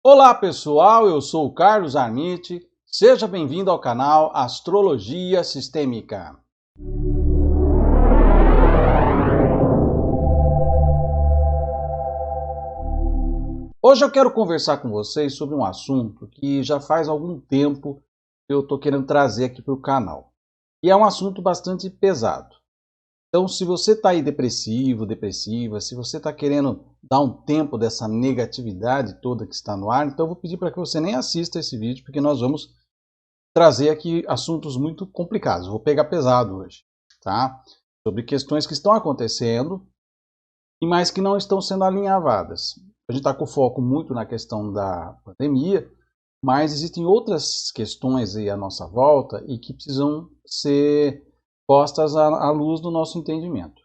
Olá pessoal, eu sou o Carlos Armite, seja bem-vindo ao canal Astrologia Sistêmica. Hoje eu quero conversar com vocês sobre um assunto que já faz algum tempo que eu estou querendo trazer aqui para o canal. E é um assunto bastante pesado. Então, se você está aí depressivo, depressiva, se você está querendo dar um tempo dessa negatividade toda que está no ar, então eu vou pedir para que você nem assista esse vídeo, porque nós vamos trazer aqui assuntos muito complicados. Vou pegar pesado hoje, tá? Sobre questões que estão acontecendo e mais que não estão sendo alinhavadas. A gente está com foco muito na questão da pandemia, mas existem outras questões aí à nossa volta e que precisam ser postas à luz do nosso entendimento.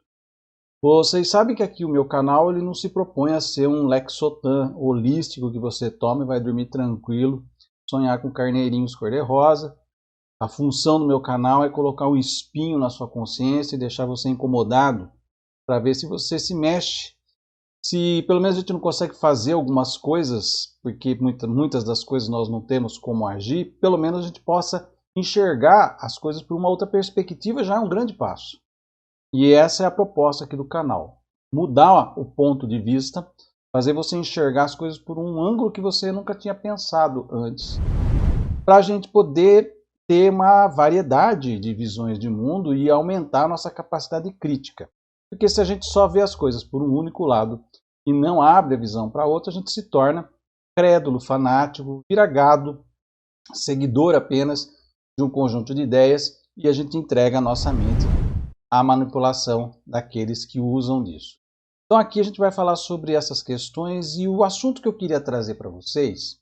Vocês sabem que aqui o meu canal ele não se propõe a ser um Lexotan holístico que você toma e vai dormir tranquilo, sonhar com carneirinhos cor-de-rosa. A função do meu canal é colocar um espinho na sua consciência e deixar você incomodado para ver se você se mexe. Se pelo menos a gente não consegue fazer algumas coisas, porque muitas das coisas nós não temos como agir, pelo menos a gente possa enxergar as coisas por uma outra perspectiva já é um grande passo. E essa é a proposta aqui do canal. Mudar o ponto de vista, fazer você enxergar as coisas por um ângulo que você nunca tinha pensado antes. Para a gente poder ter uma variedade de visões de mundo e aumentar a nossa capacidade crítica. Porque se a gente só vê as coisas por um único lado e não abre a visão para outra, a gente se torna crédulo, fanático, vira gado, seguidor apenas de um conjunto de ideias e a gente entrega a nossa mente à manipulação daqueles que usam disso. Então aqui a gente vai falar sobre essas questões e o assunto que eu queria trazer para vocês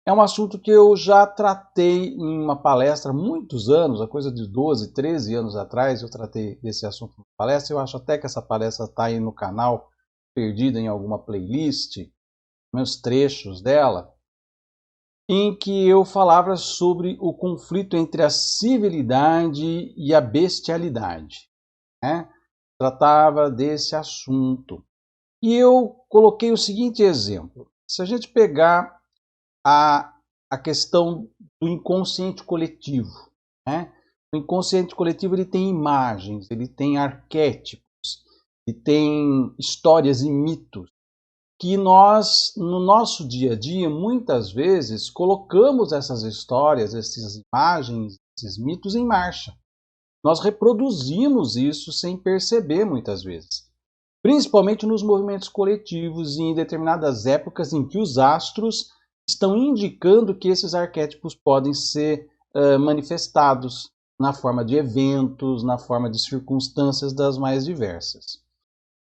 é um assunto que eu já tratei em uma palestra há muitos anos, a coisa de 12, 13 anos atrás, eu tratei desse assunto em uma palestra. Eu acho até que essa palestra está aí no canal, perdida em alguma playlist, meus trechos dela, em que eu falava sobre o conflito entre a civilidade e a bestialidade, né? Tratava desse assunto. E eu coloquei o seguinte exemplo. Se a gente pegar a questão do inconsciente coletivo, né? O inconsciente coletivo ele tem imagens, ele tem arquétipos, ele tem histórias e mitos que nós, no nosso dia a dia, muitas vezes colocamos essas histórias, essas imagens, esses mitos em marcha. Nós reproduzimos isso sem perceber muitas vezes, principalmente nos movimentos coletivos e em determinadas épocas em que os astros estão indicando que esses arquétipos podem ser manifestados na forma de eventos, na forma de circunstâncias das mais diversas.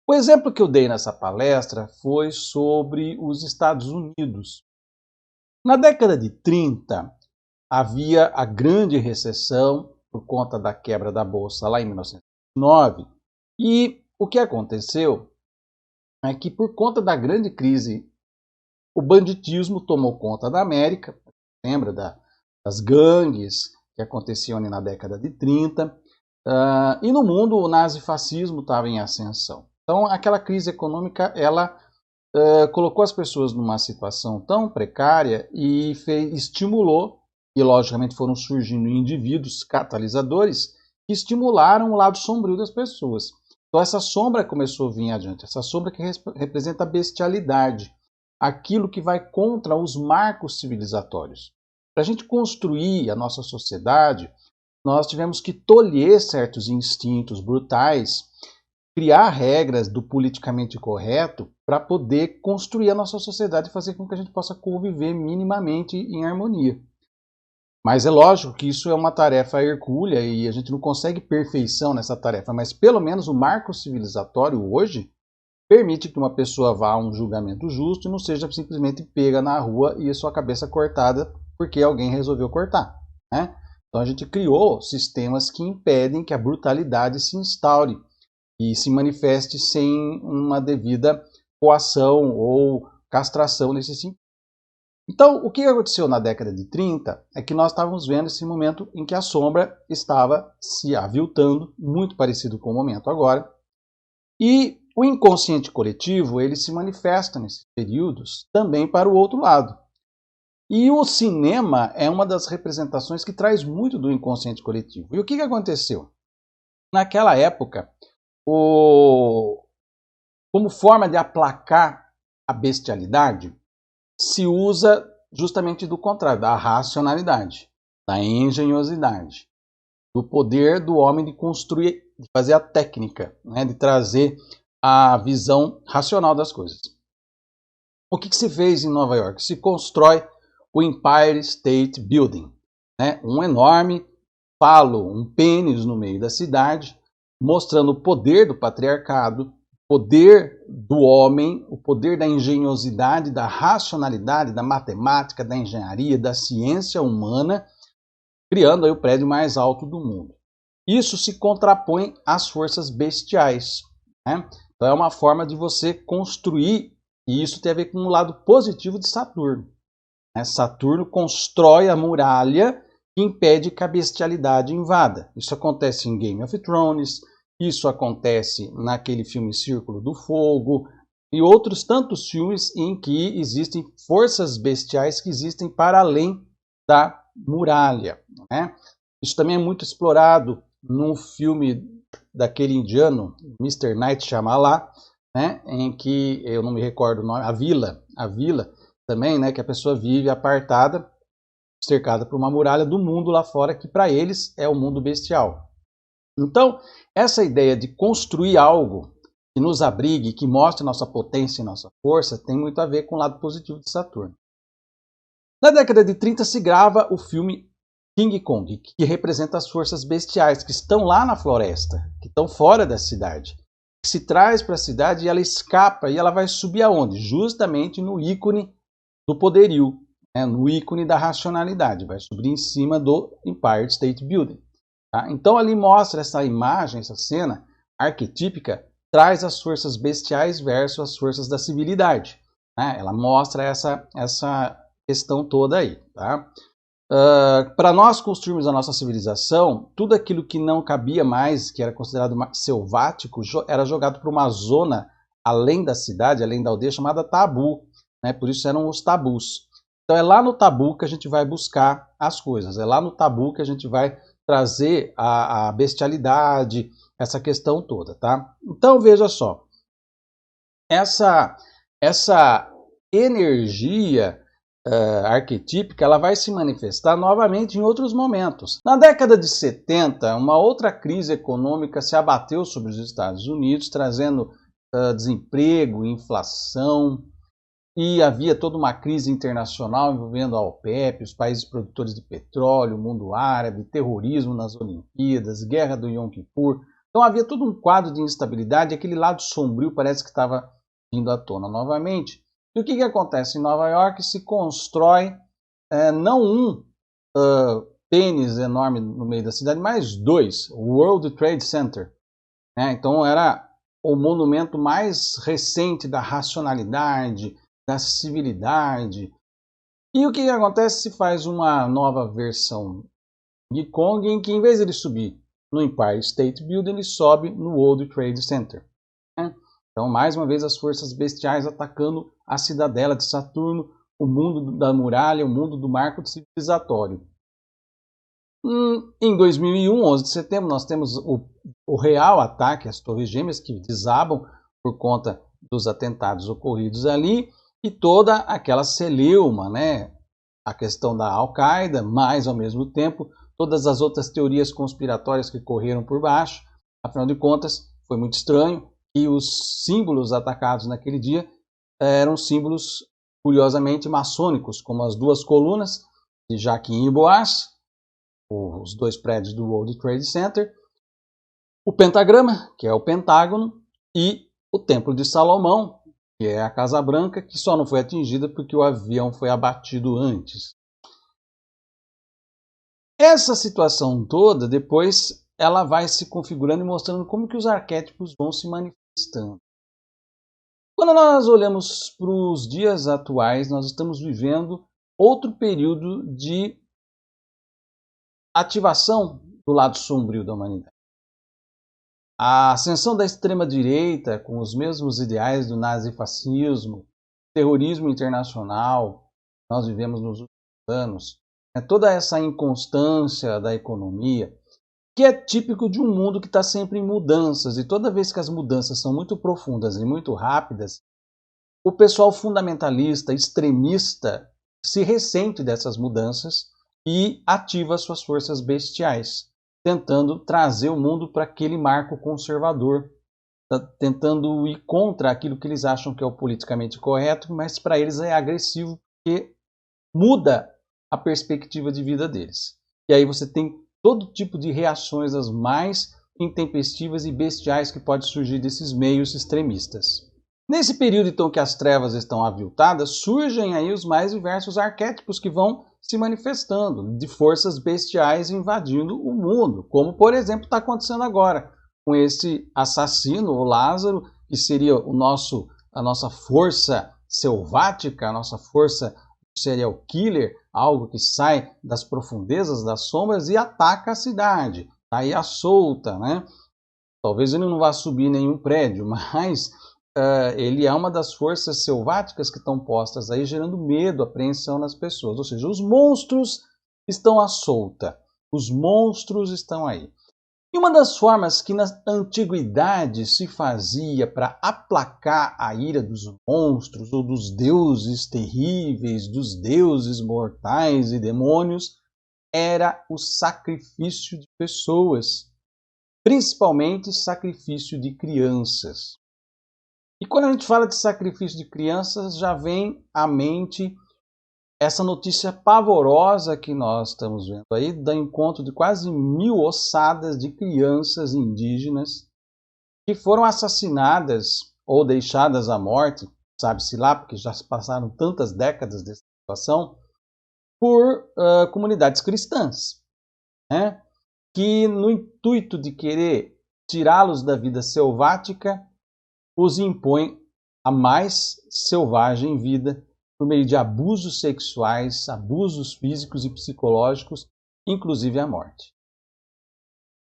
O exemplo que eu dei nessa palestra foi sobre os Estados Unidos. Na década de 30, havia a grande recessão por conta da quebra da Bolsa lá em 1909. E o que aconteceu é que por conta da grande crise, o banditismo tomou conta da América. Lembra das gangues que aconteciam ali na década de 30. E no mundo o nazifascismo estava em ascensão. Então aquela crise econômica ela colocou as pessoas numa situação tão precária e estimulou, e logicamente foram surgindo indivíduos catalisadores que estimularam o lado sombrio das pessoas. Então essa sombra começou a vir adiante, essa sombra que representa a bestialidade, aquilo que vai contra os marcos civilizatórios. Para a gente construir a nossa sociedade, nós tivemos que tolher certos instintos brutais, criar regras do politicamente correto para poder construir a nossa sociedade e fazer com que a gente possa conviver minimamente em harmonia. Mas é lógico que isso é uma tarefa hercúlea e a gente não consegue perfeição nessa tarefa, mas pelo menos o marco civilizatório hoje permite que uma pessoa vá a um julgamento justo e não seja simplesmente pega na rua e a sua cabeça cortada porque alguém resolveu cortar, né? Então a gente criou sistemas que impedem que a brutalidade se instaure e se manifeste sem uma devida coação ou castração nesse sentido. Então, o que aconteceu na década de 30 é que nós estávamos vendo esse momento em que a sombra estava se aviltando, muito parecido com o momento agora, e o inconsciente coletivo ele se manifesta nesses períodos também para o outro lado. E o cinema é uma das representações que traz muito do inconsciente coletivo. E o que aconteceu? Naquela época, como forma de aplacar a bestialidade, se usa justamente do contrário, da racionalidade, da engenhosidade, do poder do homem de construir, de fazer a técnica, né, de trazer a visão racional das coisas. O que se fez em Nova York? Se constrói o Empire State Building, né, um enorme falo, um pênis no meio da cidade, mostrando o poder do patriarcado, o poder do homem, o poder da engenhosidade, da racionalidade, da matemática, da engenharia, da ciência humana, criando aí o prédio mais alto do mundo. Isso se contrapõe às forças bestiais, né? Então é uma forma de você construir, e isso tem a ver com o lado positivo de Saturno, né? Saturno constrói a muralha que impede que a bestialidade invada. Isso acontece em Game of Thrones, isso acontece naquele filme Círculo do Fogo e outros tantos filmes em que existem forças bestiais que existem para além da muralha, né? Isso também é muito explorado num filme daquele indiano, Mr. Night Shyamalan, né? Em que, eu não me recordo o nome, a Vila também, né? Que a pessoa vive apartada, cercada por uma muralha do mundo lá fora, que para eles é o mundo bestial. Então, essa ideia de construir algo que nos abrigue, que mostre nossa potência e nossa força, tem muito a ver com o lado positivo de Saturno. Na década de 30 se grava o filme King Kong, que representa as forças bestiais que estão lá na floresta, que estão fora da cidade, que se traz para a cidade e ela escapa, e ela vai subir aonde? Justamente no ícone do poderio, no ícone da racionalidade, vai subir em cima do Empire State Building. Tá? Então ali mostra essa imagem, essa cena arquetípica, traz as forças bestiais versus as forças da civilidade. Né? Ela mostra essa questão toda aí. Tá? Para nós construirmos a nossa civilização, tudo aquilo que não cabia mais, que era considerado selvático, era jogado para uma zona além da cidade, além da aldeia, chamada tabu. Né? Por isso eram os tabus. Então é lá no tabu que a gente vai buscar as coisas, é lá no tabu que a gente vai trazer a bestialidade, essa questão toda, tá? Então veja só, essa energia arquetípica, ela vai se manifestar novamente em outros momentos. Na década de 70, uma outra crise econômica se abateu sobre os Estados Unidos, trazendo desemprego, inflação, e havia toda uma crise internacional envolvendo a OPEP, os países produtores de petróleo, o mundo árabe, terrorismo nas Olimpíadas, guerra do Yom Kippur. Então havia todo um quadro de instabilidade, aquele lado sombrio parece que estava vindo à tona novamente. E o que acontece? Em Nova York se constrói não um pênis enorme no meio da cidade, mas dois, o World Trade Center. Então era o monumento mais recente da racionalidade, da civilidade. E o que acontece? Se faz uma nova versão de Kong, em que em vez de ele subir no Empire State Building, ele sobe no World Trade Center. Então, mais uma vez, as forças bestiais atacando a cidadela de Saturno, o mundo da muralha, o mundo do marco civilizatório. Em 2001, 11 de setembro, nós temos o real ataque às Torres Gêmeas, que desabam por conta dos atentados ocorridos ali, e toda aquela celeuma, né? A questão da Al-Qaeda, mas ao mesmo tempo todas as outras teorias conspiratórias que correram por baixo. Afinal de contas, foi muito estranho que os símbolos atacados naquele dia eram símbolos curiosamente maçônicos, como as duas colunas de Jachin e Boaz, os dois prédios do World Trade Center, o pentagrama, que é o Pentágono, e o Templo de Salomão, que é a Casa Branca, que só não foi atingida porque o avião foi abatido antes. Essa situação toda, depois, ela vai se configurando e mostrando como que os arquétipos vão se manifestando. Quando nós olhamos para os dias atuais, nós estamos vivendo outro período de ativação do lado sombrio da humanidade. A ascensão da extrema-direita, com os mesmos ideais do nazifascismo, terrorismo internacional, nós vivemos nos últimos anos, toda essa inconstância da economia, que é típico de um mundo que está sempre em mudanças, e toda vez que as mudanças são muito profundas e muito rápidas, o pessoal fundamentalista, extremista, se ressente dessas mudanças e ativa suas forças bestiais, tentando trazer o mundo para aquele marco conservador, tentando ir contra aquilo que eles acham que é o politicamente correto, mas para eles é agressivo, porque muda a perspectiva de vida deles. E aí você tem todo tipo de reações as mais intempestivas e bestiais que pode surgir desses meios extremistas. Nesse período, então, que as trevas estão aviltadas, surgem aí os mais diversos arquétipos que vão se manifestando, de forças bestiais invadindo o mundo, como, por exemplo, está acontecendo agora, com esse assassino, o Lázaro, que seria a nossa força selvática, a nossa força serial killer, algo que sai das profundezas das sombras e ataca a cidade. Está aí à solta, né? Talvez ele não vá subir nenhum prédio, mas ele é uma das forças selváticas que estão postas aí, gerando medo, apreensão nas pessoas. Ou seja, os monstros estão à solta. Os monstros estão aí. E uma das formas que na antiguidade se fazia para aplacar a ira dos monstros ou dos deuses terríveis, dos deuses mortais e demônios, era o sacrifício de pessoas, principalmente sacrifício de crianças. E quando a gente fala de sacrifício de crianças, já vem à mente essa notícia pavorosa que nós estamos vendo aí, do encontro de quase 1000 ossadas de crianças indígenas que foram assassinadas ou deixadas à morte, sabe-se lá, porque já se passaram tantas décadas dessa situação, por comunidades cristãs, né? Que no intuito de querer tirá-los da vida selvática, os impõem a mais selvagem vida, por meio de abusos sexuais, abusos físicos e psicológicos, inclusive a morte.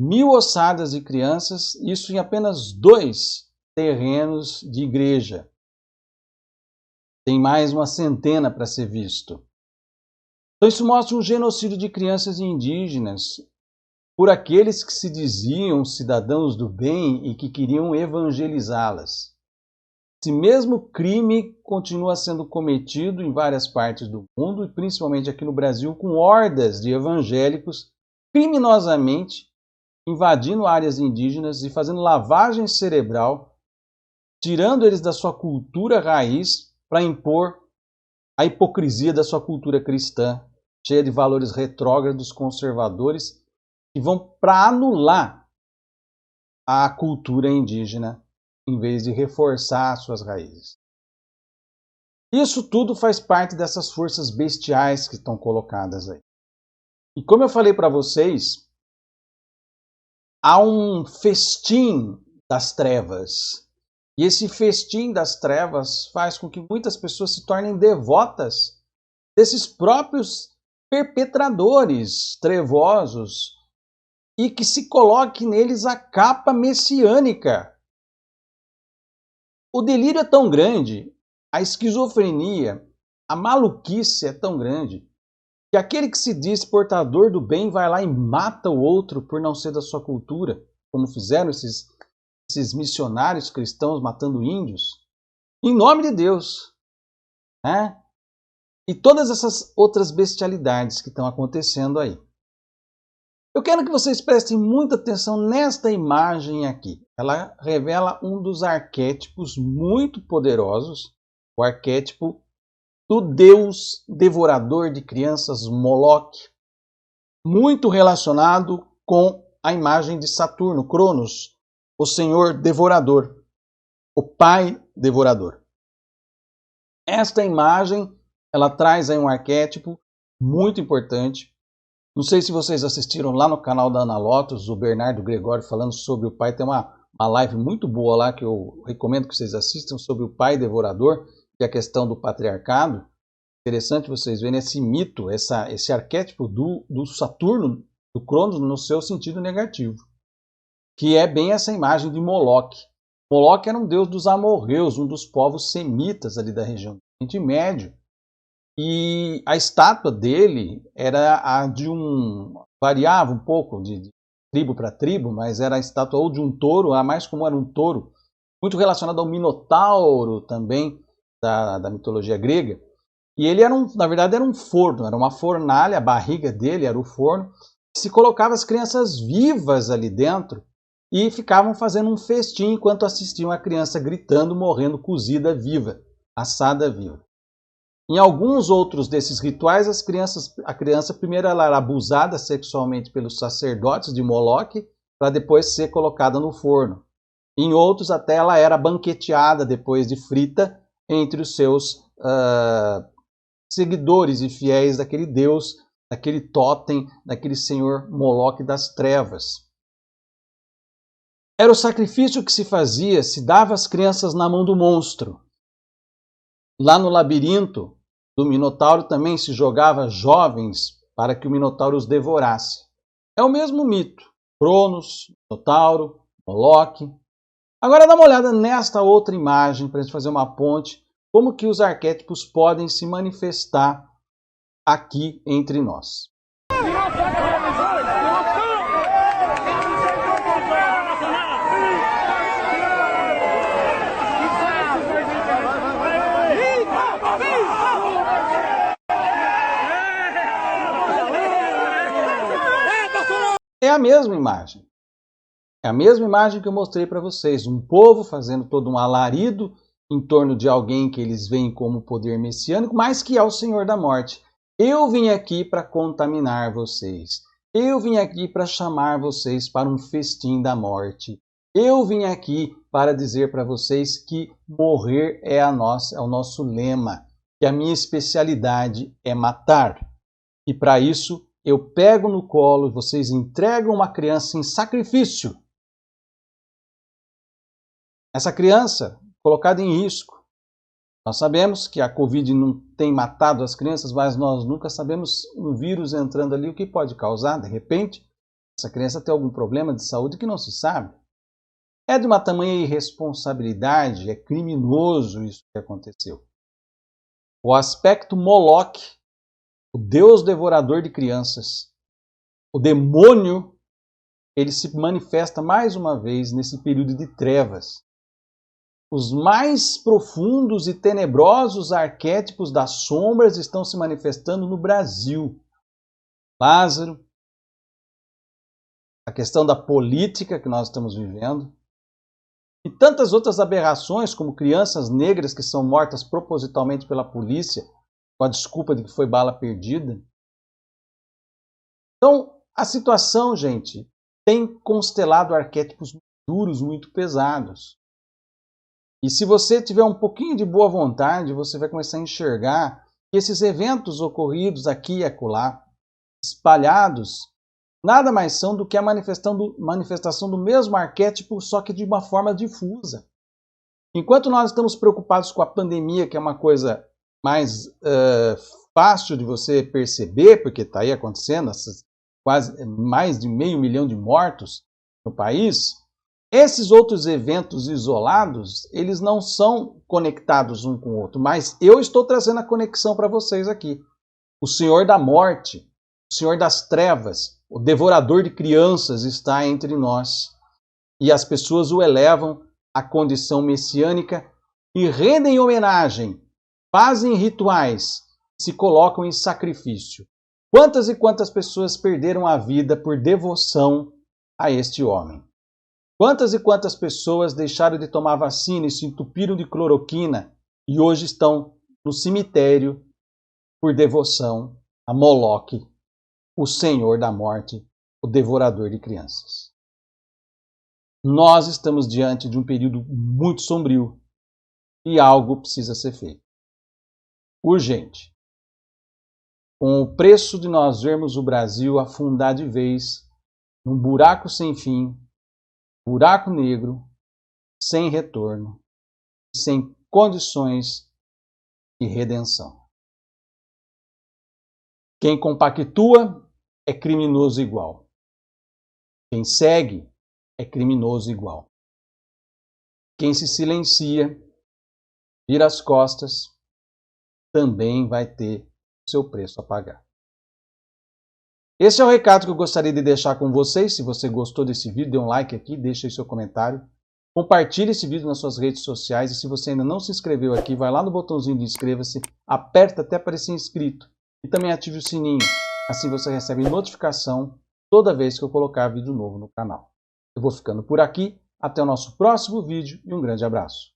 1000 ossadas de crianças, isso em apenas 2 terrenos de igreja. Tem mais uma centena para ser visto. Então isso mostra um genocídio de crianças indígenas por aqueles que se diziam cidadãos do bem e que queriam evangelizá-las. Esse mesmo crime continua sendo cometido em várias partes do mundo, e principalmente aqui no Brasil, com hordas de evangélicos criminosamente invadindo áreas indígenas e fazendo lavagem cerebral, tirando eles da sua cultura raiz para impor a hipocrisia da sua cultura cristã, cheia de valores retrógrados, conservadores, que vão para anular a cultura indígena, em vez de reforçar suas raízes. Isso tudo faz parte dessas forças bestiais que estão colocadas aí. E como eu falei para vocês, há um festim das trevas. E esse festim das trevas faz com que muitas pessoas se tornem devotas desses próprios perpetradores trevosos e que se coloque neles a capa messiânica. O delírio é tão grande, a esquizofrenia, a maluquice é tão grande, que aquele que se diz portador do bem vai lá e mata o outro por não ser da sua cultura, como fizeram esses missionários cristãos matando índios, em nome de Deus, né? E todas essas outras bestialidades que estão acontecendo aí. Eu quero que vocês prestem muita atenção nesta imagem aqui. Ela revela um dos arquétipos muito poderosos, o arquétipo do Deus devorador de crianças, Moloque, muito relacionado com a imagem de Saturno, Cronos, o Senhor devorador, o Pai devorador. Esta imagem, ela traz aí um arquétipo muito importante. Não sei se vocês assistiram lá no canal da Ana Lotus, o Bernardo Gregório falando sobre o pai. Tem uma live muito boa lá que eu recomendo que vocês assistam sobre o pai devorador, que é a questão do patriarcado. Interessante vocês verem esse mito, esse arquétipo do Saturno, do Cronos, no seu sentido negativo, que é bem essa imagem de Moloque. Moloque era um deus dos amorreus, um dos povos semitas ali da região do Oriente Médio, E a estátua dele era a de variava um pouco de tribo para tribo, mas era a estátua ou de um touro, a mais comum era um touro, muito relacionado ao Minotauro também, da mitologia grega. E ele na verdade era um forno, era uma fornalha, a barriga dele era o forno, se colocava as crianças vivas ali dentro e ficavam fazendo um festim enquanto assistiam a criança gritando, morrendo cozida viva, assada viva. Em alguns outros desses rituais, a criança primeiro ela era abusada sexualmente pelos sacerdotes de Moloque, para depois ser colocada no forno. Em outros, até ela era banqueteada depois de frita entre os seus seguidores e fiéis daquele deus, daquele totem, daquele senhor Moloque das trevas. Era o sacrifício que se fazia, se dava as crianças na mão do monstro. Lá no labirinto do Minotauro também se jogava jovens para que o Minotauro os devorasse. É o mesmo mito. Cronos, Minotauro, Moloque. Agora dá uma olhada nesta outra imagem para a gente fazer uma ponte, como que os arquétipos podem se manifestar aqui entre nós. É a mesma imagem. É a mesma imagem que eu mostrei para vocês. Um povo fazendo todo um alarido em torno de alguém que eles veem como poder messiânico, mas que é o Senhor da Morte. Eu vim aqui para contaminar vocês. Eu vim aqui para chamar vocês para um festim da morte. Eu vim aqui para dizer para vocês que morrer é o nosso lema, que a minha especialidade é matar. E para isso eu pego no colo e vocês entregam uma criança em sacrifício. Essa criança colocada em risco. Nós sabemos que a Covid não tem matado as crianças, mas nós nunca sabemos um vírus entrando ali, o que pode causar. De repente, essa criança tem algum problema de saúde que não se sabe. É de uma tamanha irresponsabilidade, é criminoso isso que aconteceu. O aspecto Moloque, o Deus devorador de crianças, o demônio, ele se manifesta mais uma vez nesse período de trevas. Os mais profundos e tenebrosos arquétipos das sombras estão se manifestando no Brasil. Lázaro, a questão da política que nós estamos vivendo, e tantas outras aberrações, como crianças negras que são mortas propositalmente pela polícia, com a desculpa de que foi bala perdida. Então, a situação, gente, tem constelado arquétipos duros, muito pesados. E se você tiver um pouquinho de boa vontade, você vai começar a enxergar que esses eventos ocorridos aqui e acolá, espalhados, nada mais são do que a manifestação do mesmo arquétipo, só que de uma forma difusa. Enquanto nós estamos preocupados com a pandemia, que é uma coisa mais fácil de você perceber, porque está aí acontecendo, quase mais de 500 mil de mortos no país, esses outros eventos isolados, eles não são conectados um com o outro, mas eu estou trazendo a conexão para vocês aqui. O Senhor da Morte, o Senhor das Trevas, o devorador de crianças está entre nós. E as pessoas o elevam à condição messiânica e rendem homenagem, fazem rituais, se colocam em sacrifício. Quantas e quantas pessoas perderam a vida por devoção a este homem? Quantas e quantas pessoas deixaram de tomar vacina e se entupiram de cloroquina e hoje estão no cemitério por devoção a Moloque, o Senhor da Morte, o devorador de crianças? Nós estamos diante de um período muito sombrio e algo precisa ser feito. Urgente. Com o preço de nós vermos o Brasil afundar de vez num buraco sem fim, buraco negro, sem retorno, sem condições de redenção. Quem compactua é criminoso igual. Quem segue é criminoso igual. Quem se silencia, vira as costas, também vai ter seu preço a pagar. Esse é o recado que eu gostaria de deixar com vocês. Se você gostou desse vídeo, dê um like aqui, deixe aí seu comentário. Compartilhe esse vídeo nas suas redes sociais e se você ainda não se inscreveu aqui, vai lá no botãozinho de inscreva-se, aperta até aparecer inscrito e também ative o sininho. Assim você recebe notificação toda vez que eu colocar vídeo novo no canal. Eu vou ficando por aqui, até o nosso próximo vídeo e um grande abraço.